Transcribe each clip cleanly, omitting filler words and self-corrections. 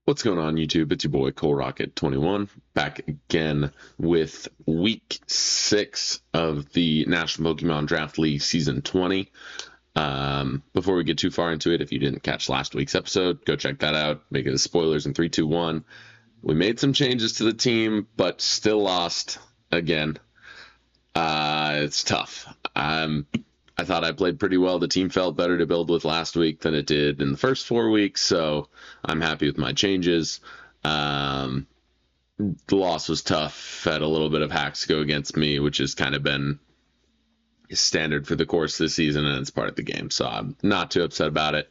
What's going on, YouTube? It's your boy Cole Rocket 21 back again with week 6 of the National Pokemon Draft League Season 20. Before we get too far into it, if you didn't catch last week's episode, go check that out. Make it as spoilers in 3, 2, 1. We made some changes to the team, but still lost again. It's tough. I thought I played pretty well. The team felt better to build with last week than it did in the first 4 weeks, so I'm happy with my changes. The loss was tough. Had a little bit of hacks go against me, which has kind of been standard for the course this season, and it's part of the game, so I'm not too upset about it.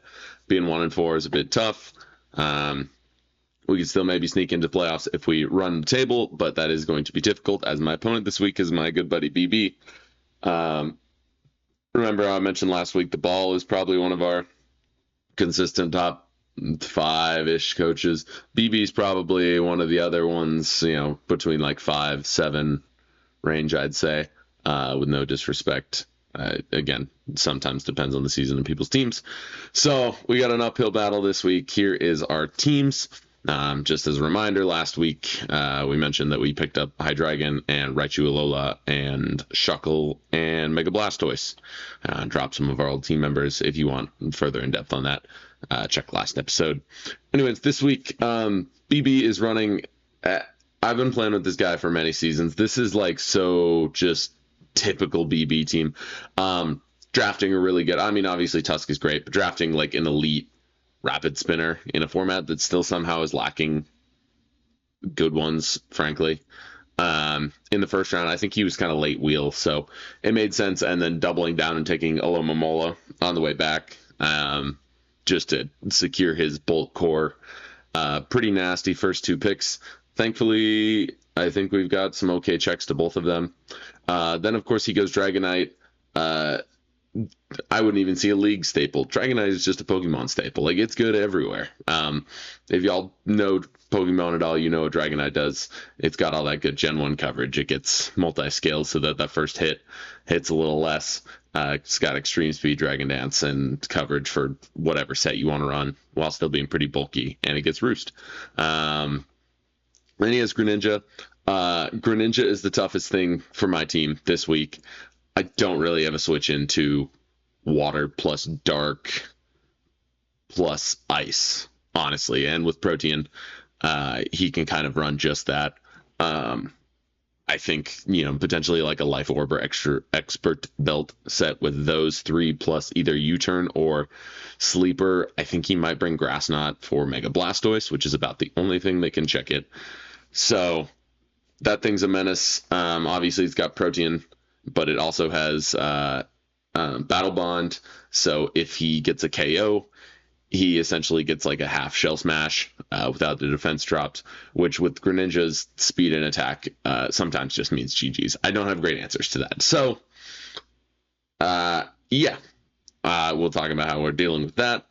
Being 1-4 is a bit tough. We can still maybe sneak into playoffs if we run the table, but that is going to be difficult, as my opponent this week is my good buddy BB. Remember, I mentioned last week the ball is probably one of our consistent top 5-ish coaches. BB's probably one of the other ones, between like 5, 7 range, I'd say, with no disrespect. Again, sometimes depends on the season and people's teams. So we got an uphill battle this week. Here is our teams. Just as a reminder, last week we mentioned that we picked up Hydreigon and Raichu Alola and Shuckle and Mega Blastoise. Drop some of our old team members if you want further in depth on that. Check last episode. Anyways, this week BB is running. I've been playing with this guy for many seasons. This is like so just typical BB team. Drafting are really good. I mean, obviously Tusk is great, but drafting like an elite rapid spinner in a format that still somehow is lacking good ones, frankly. In the first round, I think he was kind of late wheel, so it made sense. And then doubling down and taking Alomomola on the way back, just to secure his bulk core. Pretty nasty first 2 picks. Thankfully, I think we've got some okay checks to both of them. Then, of course, he goes Dragonite. I wouldn't even see a league staple. Dragonite is just a Pokemon staple. Like, it's good everywhere. If y'all know Pokemon at all, you know what Dragonite does. It's got all that good Gen 1 coverage. It gets multi-scaled so that first hit hits a little less. It's got extreme speed, Dragon Dance, and coverage for whatever set you want to run while still being pretty bulky, and it gets Roost. Then he has Greninja. Greninja is the toughest thing for my team this week. I don't really have a switch into water plus dark plus ice, honestly. And with Protean, he can kind of run just that. I think, potentially like a Life Orb or extra expert belt set with those 3 plus either U-turn or Sleeper. I think he might bring Grass Knot for Mega Blastoise, which is about the only thing that can check it. So that thing's a menace. Obviously, it's got Protean, but it also has Battle Bond. So if he gets a KO, he essentially gets like a half Shell Smash without the defense dropped, which with Greninja's speed and attack sometimes just means GG's. I don't have great answers to that. So, we'll talk about how we're dealing with that.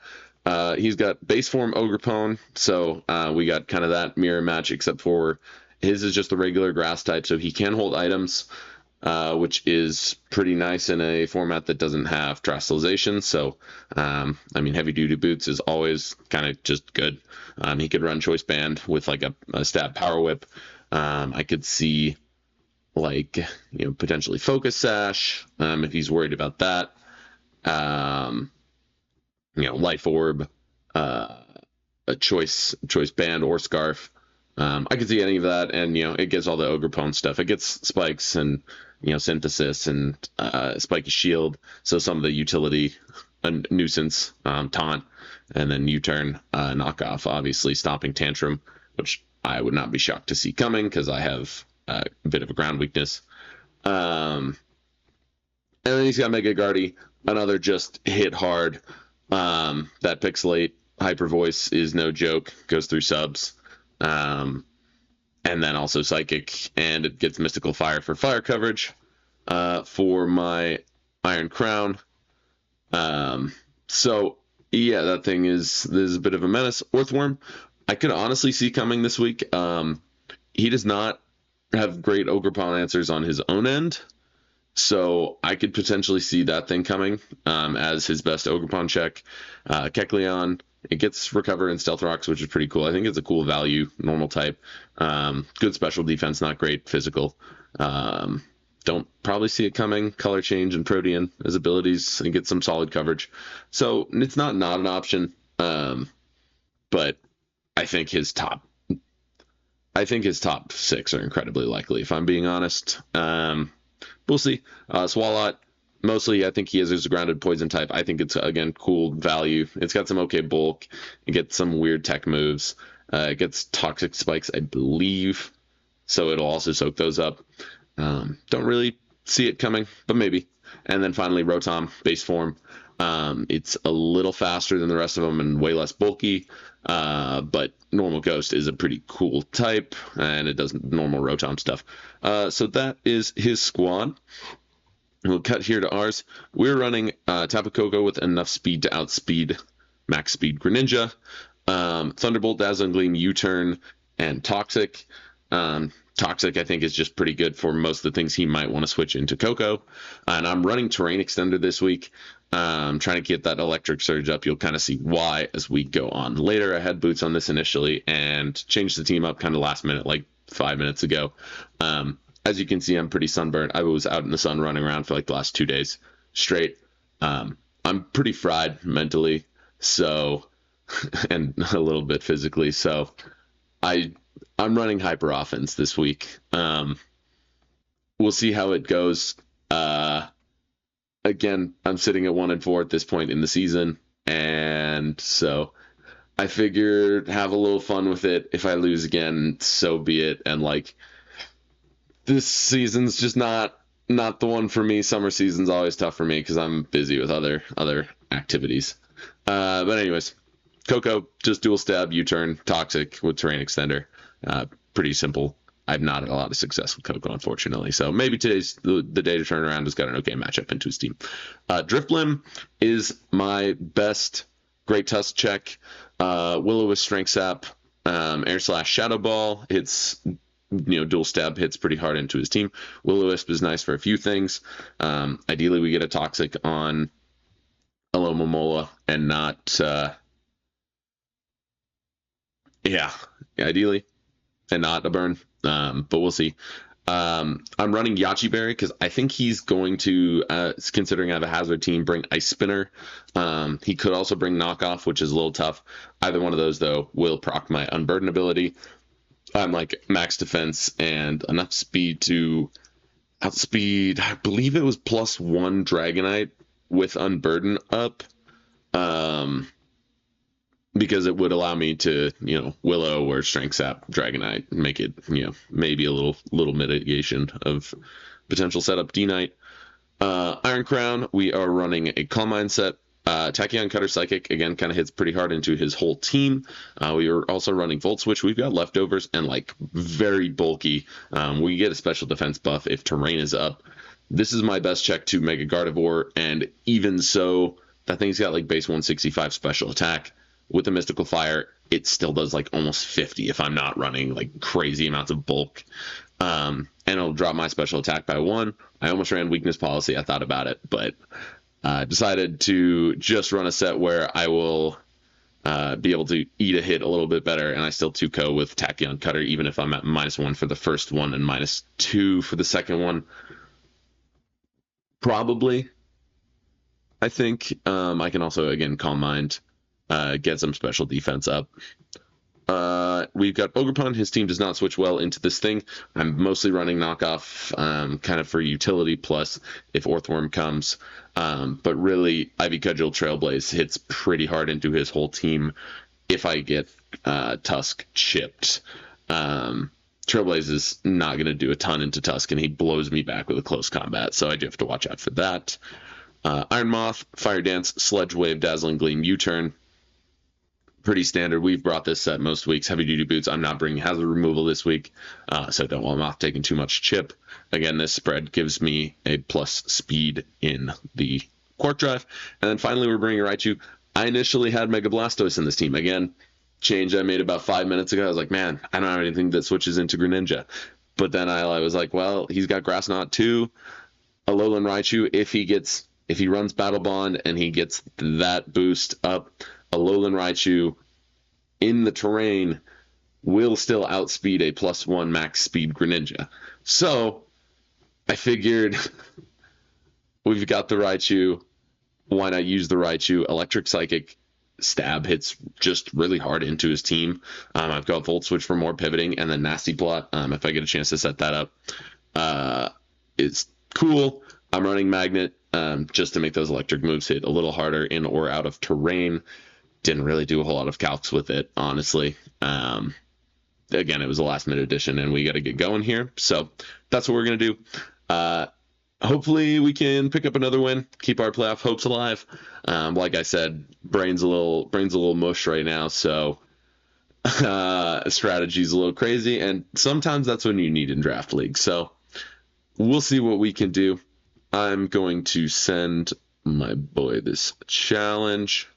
He's got base form Ogerpone, so we got kind of that mirror match, except for his is just the regular grass type, so he can hold items, which is pretty nice in a format that doesn't have Terastallization. So, Heavy Duty Boots is always kind of just good. He could run Choice Band with like a stab Power Whip. I could see potentially Focus Sash if he's worried about that. Life Orb, a choice Band or Scarf. I could see any of that, and it gets all the Ogerpone stuff. It gets Spikes and Synthesis and Spiky Shield, so some of the utility, Nuisance, Taunt, and then U-turn, Knockoff, obviously Stomping Tantrum, which I would not be shocked to see coming because I have a bit of a ground weakness. And then he's got Mega Guardy, another just hit hard. That Pixelate Hyper Voice is no joke, goes through subs. And then also Psychic, and it gets Mystical Fire for fire coverage for my Iron Crown. So, yeah, that thing is a bit of a menace. Orthworm, I could honestly see coming this week. He does not have great Ogerpon answers on his own end, so I could potentially see that thing coming as his best Ogerpon check. Kecleon, It gets Recover and Stealth Rocks, which is pretty cool. I think it's a cool value, normal type. Good special defense, not great physical. Don't probably see it coming. Color Change and Protean as abilities and get some solid coverage. So it's not an option. But I think his top 6 are incredibly likely, if I'm being honest. We'll see. Swalot, mostly I think he is a grounded poison type. I think it's, again, cool value. It's got some okay bulk. It gets some weird tech moves. It gets toxic spikes, I believe. So it'll also soak those up. Don't really see it coming, but maybe. And then finally, Rotom, base form. It's a little faster than the rest of them and way less bulky. But normal Ghost is a pretty cool type, and it does normal Rotom stuff. So that is his squad. We'll cut here to ours. We're running Tapu Koko with enough speed to outspeed max speed Greninja, Thunderbolt, Dazzling Gleam, U-Turn, and Toxic. Toxic, I think, is just pretty good for most of the things he might want to switch into Koko. And I'm running Terrain Extender this week. Trying to get that Electric Surge up. You'll kind of see why as we go on later. I had boots on this initially and changed the team up kind of last minute, like 5 minutes ago. As you can see, I'm pretty sunburned. I was out in the sun running around for like the last 2 days straight. I'm pretty fried mentally, so and a little bit physically. So I'm running hyper offense this week. We'll see how it goes. Again, I'm sitting at 1-4 at this point in the season, and so I figured have a little fun with it. If I lose again, so be it. And like, this season's just not the one for me. Summer season's always tough for me because I'm busy with other activities. But anyways, Koko, just dual stab, U-turn, Toxic with Terrain Extender. Pretty simple. I've not had a lot of success with Koko, unfortunately. So maybe today's the day to turn around. Has got an okay matchup into his team. Drifblim is my best Great Tusk check. Will-O-Wisp, Strength Sap, Air Slash, Shadow Ball. It's dual stab hits pretty hard into his team. Will-O-Wisp is nice for a few things. Ideally, we get a Toxic on Alomomola and not ideally, and not a burn. But we'll see. I'm running Yachi Berry because I think he's going to, considering I have a hazard team, bring Ice Spinner. He could also bring Knockoff, which is a little tough. Either one of those, though, will proc my Unburden ability. I'm like max defense and enough speed to outspeed, I believe it was +1 Dragonite with Unburden up. Because it would allow me to, Willow or Strength Sap Dragonite, make it, maybe a little mitigation of potential setup D-Knight. Iron Crown, we are running a Calm Mind set. Tachyon Cutter Psychic, again, kind of hits pretty hard into his whole team. We are also running Volt Switch. We've got leftovers and, very bulky. We get a special defense buff if terrain is up. This is my best check to Mega Gardevoir, and even so, that thing's got, base 165 special attack. With the Mystical Fire, it still does almost 50 if I'm not running crazy amounts of bulk. And it'll drop my special attack by 1. I almost ran Weakness Policy. I thought about it, but decided to just run a set where I will be able to eat a hit a little bit better, and I still 2-ko with Tachyon Cutter, even if I'm at -1 for the first one and -2 for the second one. Probably. I think I can also, again, Calm Mind. Get some special defense up. We've got Ogerpon. His team does not switch well into this thing. I'm mostly running Knockoff kind of for utility, plus if Orthworm comes. But really, Ivy Cudgel Trailblaze hits pretty hard into his whole team if I get Tusk chipped. Trailblaze is not going to do a ton into Tusk, and he blows me back with a close combat, so I do have to watch out for that. Iron Moth, Fire Dance, Sledge Wave, Dazzling Gleam, U-Turn. Pretty standard. We've brought this set most weeks. Heavy Duty Boots. I'm not bringing hazard removal this week, so don't want Moth taking too much chip. Again, this spread gives me a plus speed in the Quark Drive. And then finally, we're bringing Raichu. I initially had Mega Blastoise in this team. Again, change I made about 5 minutes ago. I was like, man, I don't have anything that switches into Greninja. But then I was like, well, he's got Grass Knot too. Alolan Raichu, if he runs Battle Bond and he gets that boost up, a Lowland Raichu in the terrain will still outspeed a +1 max speed Greninja. So I figured we've got the Raichu. Why not use the Raichu? Electric Psychic Stab hits just really hard into his team. I've got Volt Switch for more pivoting, and then Nasty Plot, if I get a chance to set that up, is cool. I'm running Magnet just to make those electric moves hit a little harder in or out of terrain. Didn't really do a whole lot of calcs with it, honestly. Again, it was a last-minute addition, and we got to get going here. So that's what we're going to do. Hopefully we can pick up another win, keep our playoff hopes alive. Like I said, brain's a little mush right now, so strategy's a little crazy, and sometimes that's when you need in draft league. So we'll see what we can do. I'm going to send my boy this challenge.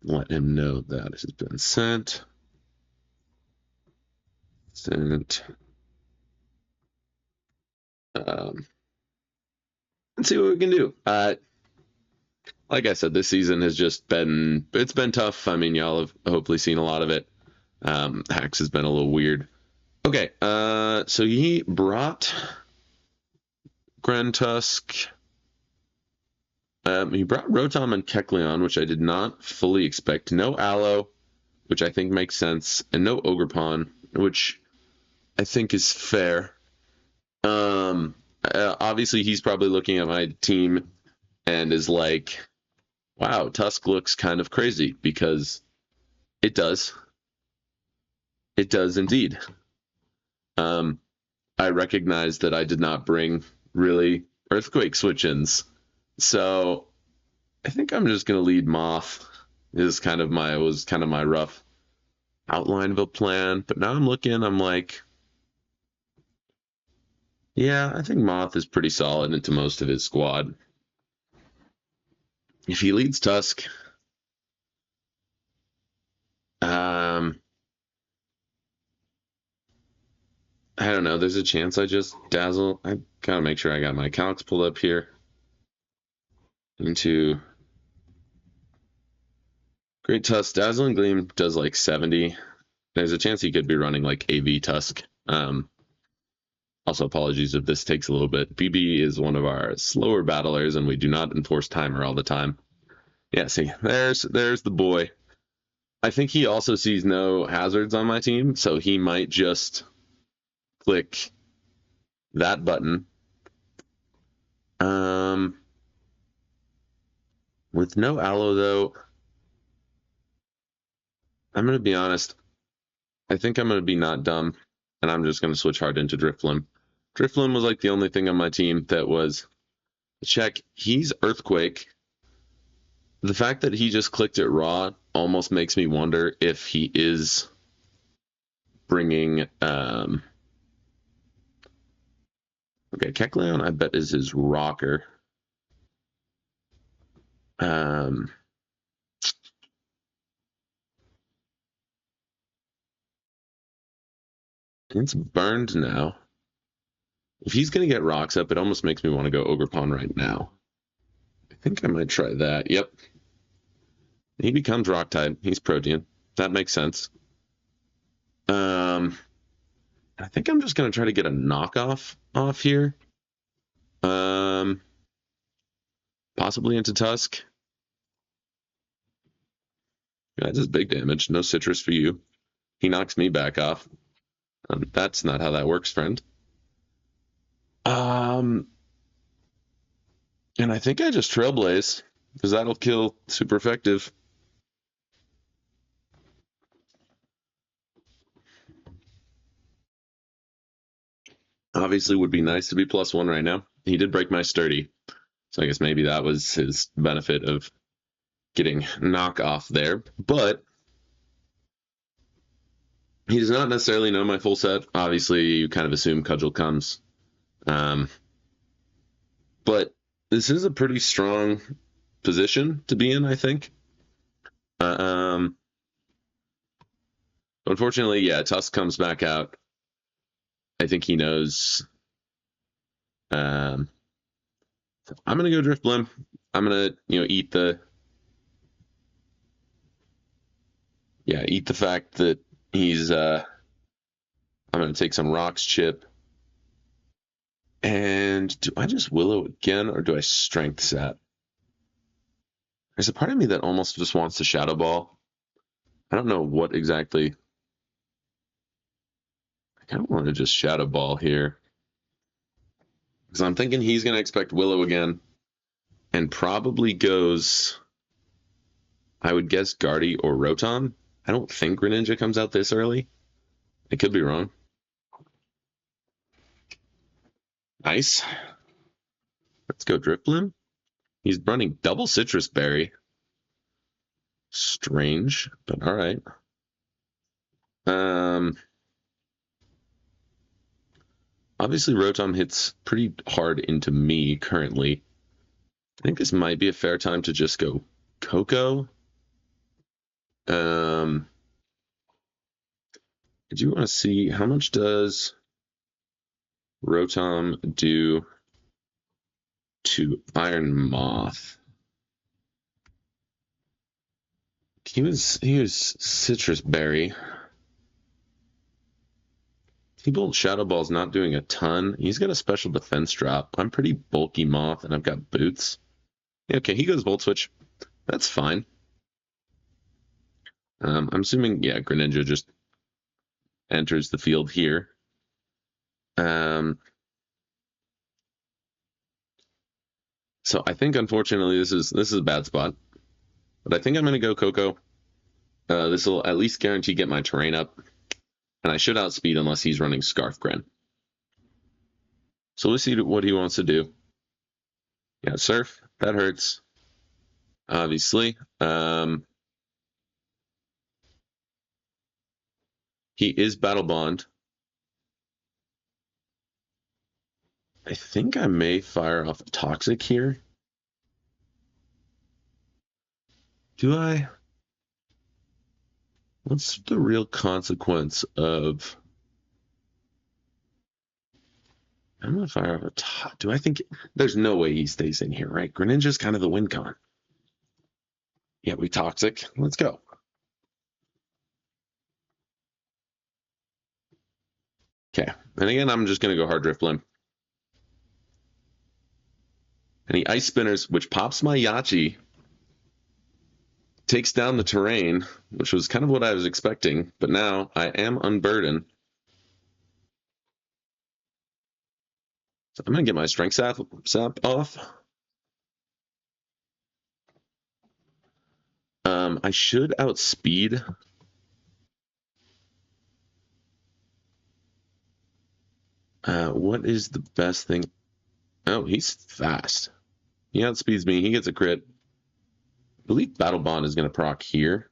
Let him know that it has been sent. And see what we can do. Like I said, this season has just been tough. I mean, y'all have hopefully seen a lot of it. Hacks has been a little weird. Okay, so he brought Grantusk. He brought Rotom and Kecleon, which I did not fully expect. No Aloe, which I think makes sense, and no Ogerpon, which I think is fair. Obviously, he's probably looking at my team and is like, wow, Tusk looks kind of crazy, because it does. It does indeed. I recognize that I did not bring really Earthquake switch-ins, so I think I'm just going to lead Moth. Was kind of my rough outline of a plan, but now I'm like, yeah, I think Moth is pretty solid into most of his squad. If he leads Tusk, I don't know. There's a chance I just dazzle. I gotta make sure I got my calcs pulled up here. Into Great Tusk. Dazzling Gleam does like 70. There's a chance he could be running like AV Tusk. Also, apologies if this takes a little bit. BB is one of our slower battlers, and we do not enforce timer all the time. Yeah, see, there's the boy. I think he also sees no hazards on my team, so he might just click that button. With no Aloe, though, I'm going to be honest. I think I'm going to be not dumb, and I'm just going to switch hard into Drifloon. Drifloon was like the only thing on my team that was a check. He's Earthquake. The fact that he just clicked it raw almost makes me wonder if he is bringing... Okay, Kecleon, I bet, is his rocker. It's burned now. If he's going to get rocks up, it almost makes me want to go Ogerpon right now. I think I might try that. Yep. He becomes rock type. He's Protean. That makes sense. I think I'm just going to try to get a knockoff off here. Possibly into Tusk. Yeah, that does big damage. No citrus for you. He knocks me back off. That's not how that works, friend. And I think I just Trailblaze, because that'll kill super effective. Obviously would be nice to be +1 right now. He did break my sturdy, so I guess maybe that was his benefit of getting knockoff there. But he does not necessarily know my full set. Obviously, you kind of assume Cudgel comes. But this is a pretty strong position to be in, I think. Unfortunately, yeah, Tusk comes back out. I think he knows. I'm going to go Drifblim. I'm gonna, eat the fact that he's I'm gonna take some rocks chip. And do I just willow again or do I strength set? There's a part of me that almost just wants to shadow ball. I don't know what exactly. I kind of want to just shadow ball here. Because I'm thinking he's gonna expect willow again. And probably goes, I would guess, Guardy or Rotom. I don't think Greninja comes out this early. I could be wrong. Nice. Let's go Drifblim. He's running double Citrus Berry. Strange, but all right. Obviously Rotom hits pretty hard into me currently. I think this might be a fair time to just go Coco. I do want to see how much does Rotom do to Iron Moth. He was Citrus Berry. T-Bolt Shadow Ball's not doing a ton. He's got a special defense drop. I'm pretty bulky Moth, and I've got boots. Okay, he goes Volt Switch. That's fine. I'm assuming, Greninja just enters the field here. So I think, unfortunately, this is a bad spot. But I think I'm going to go Coco. This will at least guarantee get my terrain up. And I should outspeed unless he's running Scarf Gren. So let's see what he wants to do. Yeah, Surf. That hurts. Obviously. He is Battle Bond. I think I may fire off a Toxic here. Do I? What's the real consequence of... I'm going to fire off a... Do I think... There's no way he stays in here, right? Greninja's kind of the win con. Yeah, we Toxic. Let's go. Okay. And again, I'm just going to go Hard Drifblim. And he Ice Spinners, which pops my Yachi. Takes down the terrain, which was kind of what I was expecting. But now I am unburdened. So I'm going to get my Strength Sap off. I should outspeed. What is the best thing? Oh, he's fast. He outspeeds me. He gets a crit. I believe Battle Bond is going to proc here.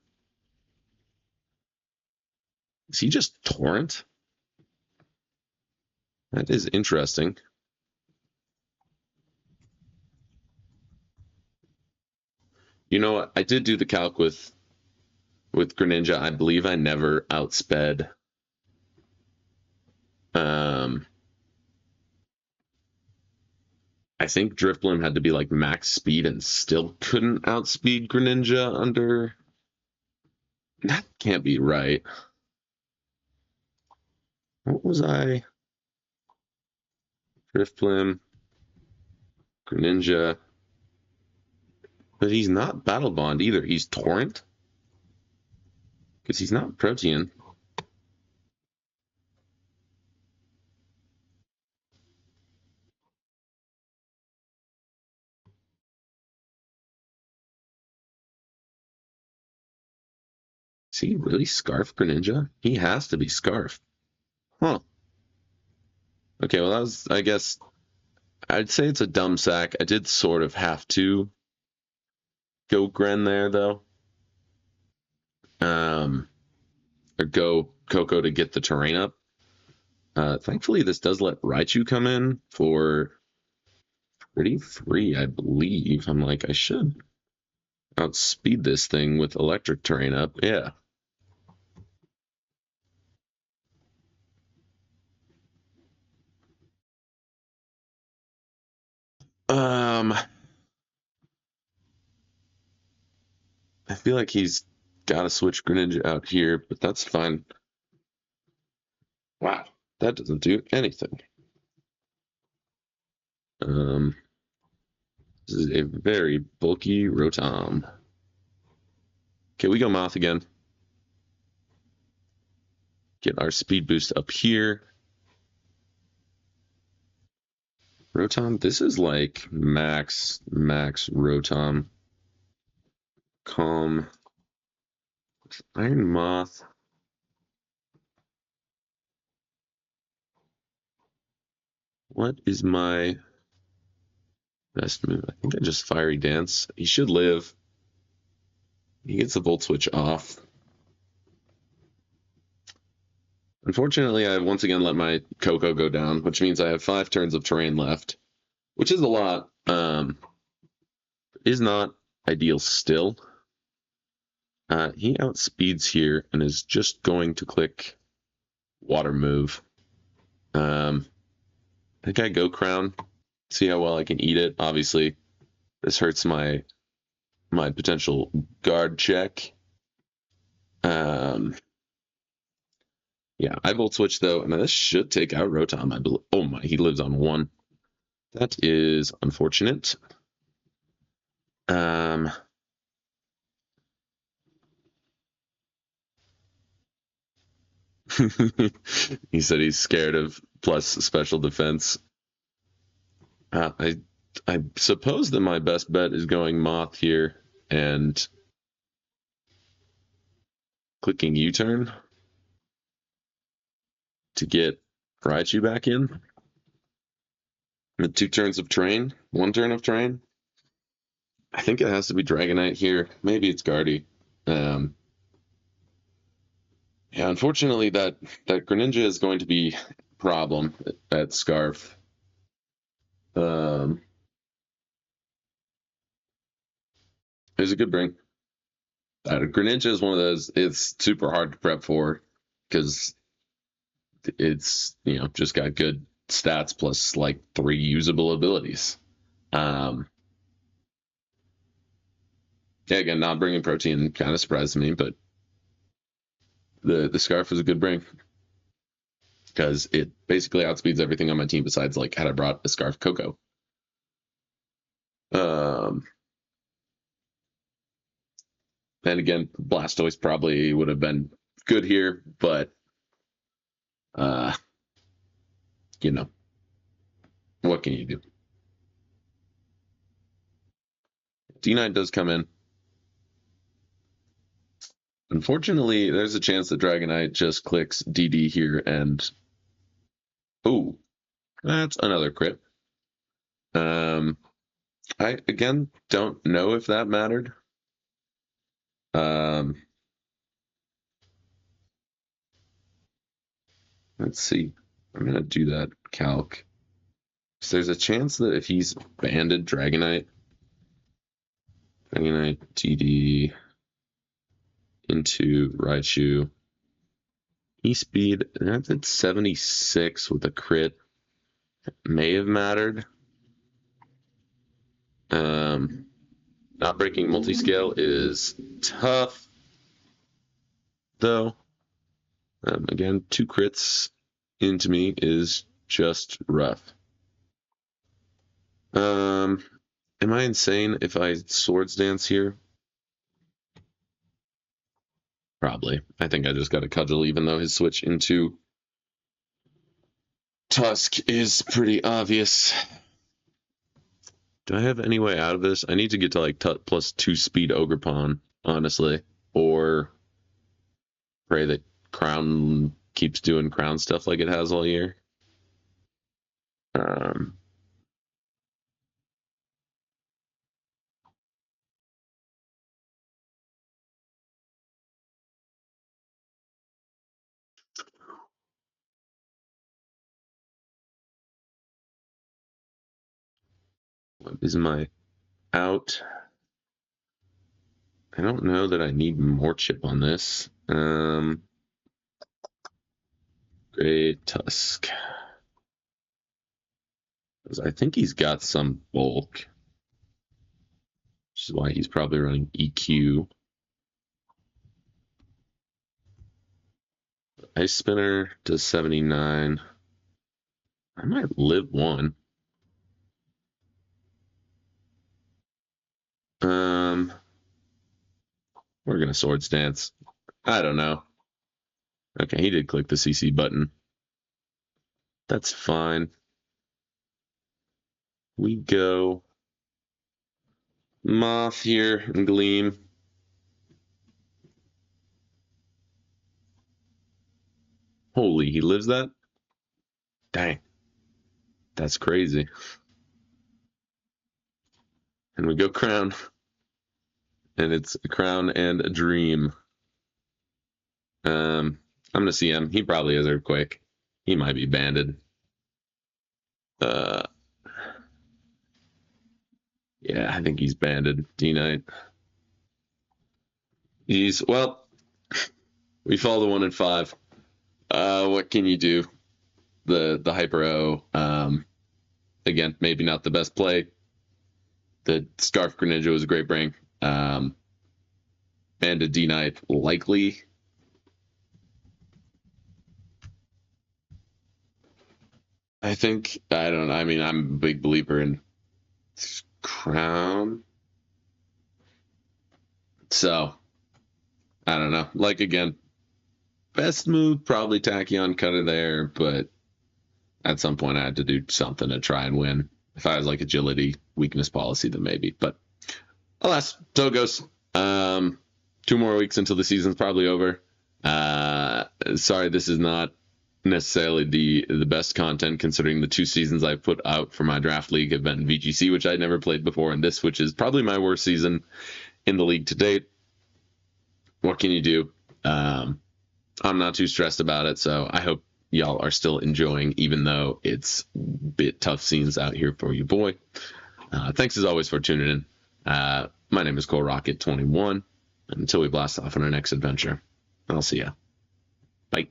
Is he just Torrent? That is interesting. You know what? I did do the calc with Greninja. I believe I never outsped. I think Drifblim had to be like max speed and still couldn't outspeed Greninja under. That can't be right. What was I? Drifblim, Greninja. But he's not Battle Bond either. He's Torrent. Because he's not Protean. Is he really Scarf Greninja? He has to be Scarf. Huh. Okay, well, that was, I guess, I'd say it's a dumb sack. I did sort of have to go Gren there, though. Or go Coco to get the terrain up. Thankfully, this does let Raichu come in for pretty free, I believe. I'm like, I should outspeed this thing with electric terrain up. Yeah. I feel like he's got to switch Greninja out here, but that's fine. Wow, that doesn't do anything. This is a very bulky Rotom. Okay, we go Moth again. Get our speed boost up here. Rotom, this is like max Rotom. Calm. Iron Moth. What is my best move? I think I just Fiery Dance. He should live. He gets the Volt Switch off. Unfortunately, I once again let my Coco go down, which means I have 5 turns of terrain left, which is a lot. Is not ideal still. He outspeeds here and is just going to click Water Move. I think I go Crown, see how well I can eat it. Obviously, this hurts my potential guard check. Yeah, I Volt Switch though, and this should take out Rotom. I believe. Oh my, he lives on 1. That is unfortunate. He said he's scared of plus special defense. I suppose that my best bet is going Moth here and clicking U-turn to get Raichu back in. With 2 turns of terrain, 1 turn of terrain. I think it has to be Dragonite here. Maybe it's Guardy. Yeah, unfortunately, that Greninja is going to be a problem at Scarf. It was a good bring. Greninja is one of those. It's super hard to prep for because it's just got good stats plus like 3 usable abilities. Yeah, again, not bringing protein kind of surprised me, but the Scarf was a good bring because it basically outspeeds everything on my team besides like had I brought a Scarf Coco. And again, Blastoise probably would have been good here, but what can you do? D9 does come in. Unfortunately, there's a chance that Dragonite just clicks DD here and oh, that's another crit. I again don't know if that mattered. Let's see. I'm gonna do that calc. So there's a chance that if he's banded Dragonite DD into Raichu, E-Speed, that's at 76 with a crit. May have mattered. Not breaking multiscale is tough, though. Again, 2 crits into me is just rough. Am I insane if I Swords Dance here? Probably. I think I just got a Cudgel, even though his switch into Tusk is pretty obvious. Do I have any way out of this? I need to get to like plus 2 speed Ogerpon, honestly. Or pray that Crown keeps doing Crown stuff like it has all year. What is my out? I don't know that I need more chip on this. Great Tusk. I think he's got some bulk, which is why he's probably running EQ. Ice Spinner to 79. I might live one. We're gonna Swords Dance. I don't know. Okay, he did click the CC button. That's fine. We go Moth here and Gleam. Holy, he lives that? Dang. That's crazy. And we go Crown. And it's a Crown and a Dream. I'm gonna see him. He probably has Earthquake. He might be banded. Uh, yeah, I think he's banded. D-Knight. Well, we fall to 1 and 5. What can you do? The Hyper O. Again, maybe not the best play. The Scarf Greninja was a great bring. And a D-Knight likely. I don't know. I mean, I'm a big believer in Crown. So, I don't know. Like, again, best move, probably Tachyon Cutter there, but at some point I had to do something to try and win. If I was like agility, weakness policy, then maybe. But alas, so it goes. 2 more weeks until the season's probably over. Sorry, this is not necessarily the best content considering the 2 seasons I've put out for my draft league have been VGC, which I'd never played before, and this, which is probably my worst season in the league to date. What can you do? I'm not too stressed about it, so I hope y'all are still enjoying, even though it's a bit tough scenes out here for you, boy. Thanks as always for tuning in. My name is Cole Rocket 21. Until we blast off on our next adventure, I'll see ya.